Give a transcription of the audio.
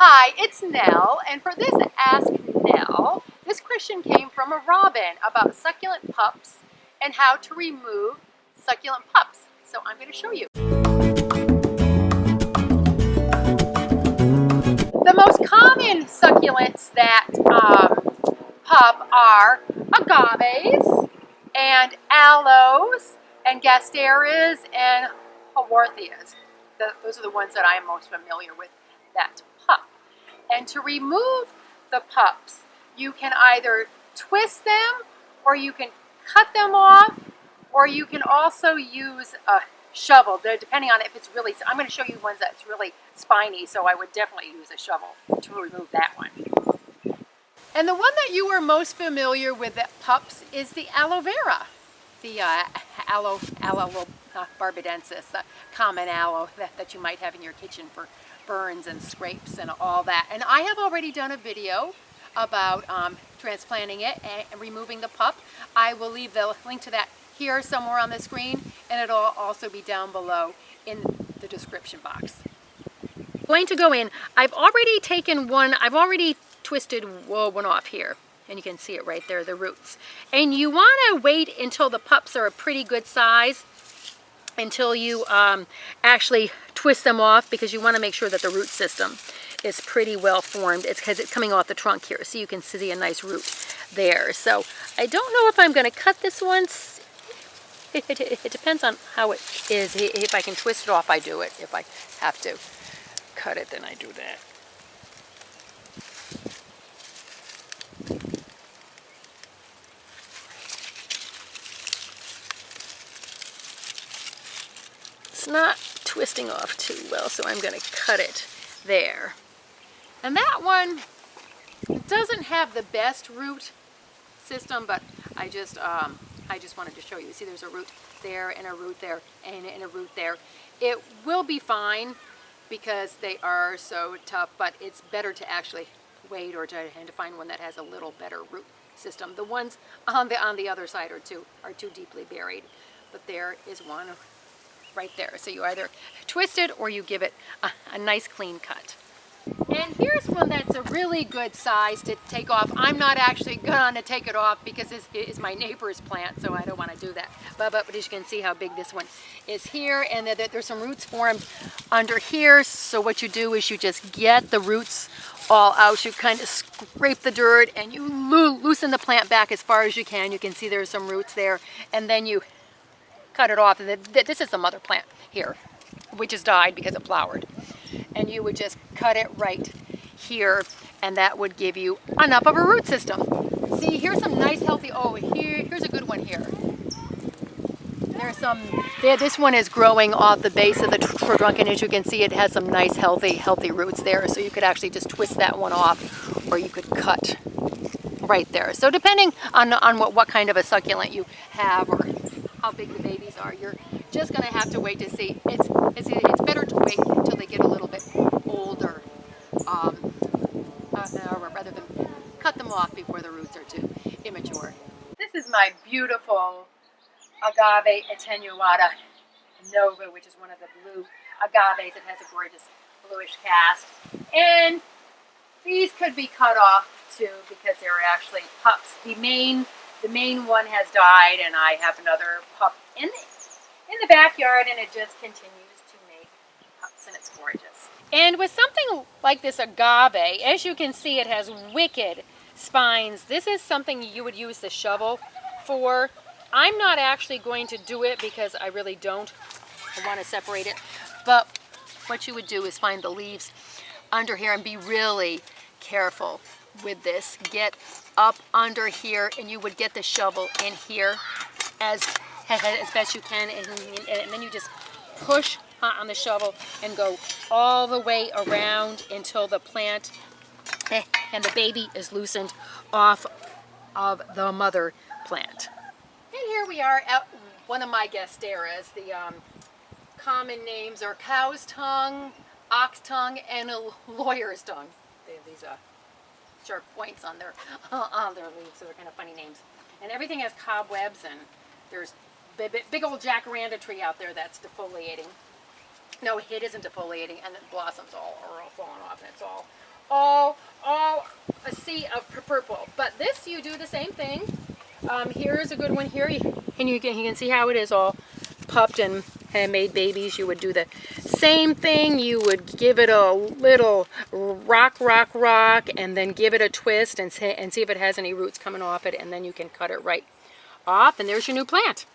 Hi, it's Nell, and for this Ask Nell, this question came from a Robin about succulent pups and how to remove succulent pups. So I'm going to show you. The most common succulents that pup are agaves and aloes and gasteras and haworthias. Those are the ones that I am most familiar with that pup. And to remove the pups, you can either twist them, or you can cut them off, or you can also use a shovel, depending on if it's really, I'm going to show you ones that's really spiny, so I would definitely use a shovel to remove that one. And the one that you are most familiar with that pups is the aloe vera, the aloe barbadensis, the common aloe that you might have in your kitchen for burns and scrapes and all that. And I have already done a video about transplanting it and removing the pup. I will leave the link to that here somewhere on the screen, and it'll also be down below in the description box. I'm going to go in. I've already taken one, I've already twisted one off here, and you can see it right there, the roots. And you want to wait until the pups are a pretty good size until you actually twist them off, because you want to make sure that the root system is pretty well formed. It's because it's coming off the trunk here, so you can see a nice root there. So I don't know if I'm going to cut this one. It depends on how it is. If I can twist it off, I do it. If I have to cut it, then I do that. It's not twisting off too well, so I'm going to cut it there. And that one doesn't have the best root system, but I just wanted to show you. See, there's a root there and a root there and a root there. It will be fine because they are so tough, but it's better to actually wait or to find one that has a little better root system. The ones on the other side are too deeply buried, but there is one right there. So you either twist it or you give it a nice clean cut. And here's one that's a really good size to take off. I'm not actually going to take it off because it is my neighbor's plant, so I don't want to do that. But as you can see how big this one is here, and there's some roots formed under here. So what you do is you just get the roots all out. You kind of scrape the dirt and you loosen the plant back as far as you can. You can see there's some roots there, and then you cut it off. And this is the mother plant here, which has died because it flowered. And you would just cut it right here, and that would give you enough of a root system. See, here's some nice healthy, here's a good one here. There's some, this one is growing off the base of the trunk, and as you can see, it has some nice healthy roots there. So you could actually just twist that one off, or you could cut right there. So depending on what kind of a succulent you have or how big the babies are, you're just going to have to wait to see. It's better to wait until they get a little bit older, rather than cut them off before the roots are too immature. This is my beautiful agave attenuata nova, which is one of the blue agaves. It has a gorgeous bluish cast, and these could be cut off too because they're actually pups. The main one has died, and I have another pup in the backyard, and it just continues to make pups, and it's gorgeous. And with something like this agave, as you can see, it has wicked spines. This is something you would use the shovel for. I'm not actually going to do it because I really don't. I want to separate it. But what you would do is find the leaves under here and be really careful with this. Get up under here, and you would get the shovel in here as best you can, and then you just push on the shovel and go all the way around until the plant and the baby is loosened off of the mother plant. And here we are at one of my gasteras. The common names are cow's tongue, ox tongue, and a lawyer's tongue. They have these sharp points on their leaves, so they're kind of funny names. And everything has cobwebs, and there's big old jacaranda tree out there that's defoliating. No, it isn't defoliating, and the blossoms are all falling off, and it's all all a sea of purple. But this, you do the same thing. Here's a good one here, and you can see how it is all pupped and made babies. You would do the same thing. You would give it a little rock, and then give it a twist and see if it has any roots coming off it, and then you can cut it right off, and there's your new plant.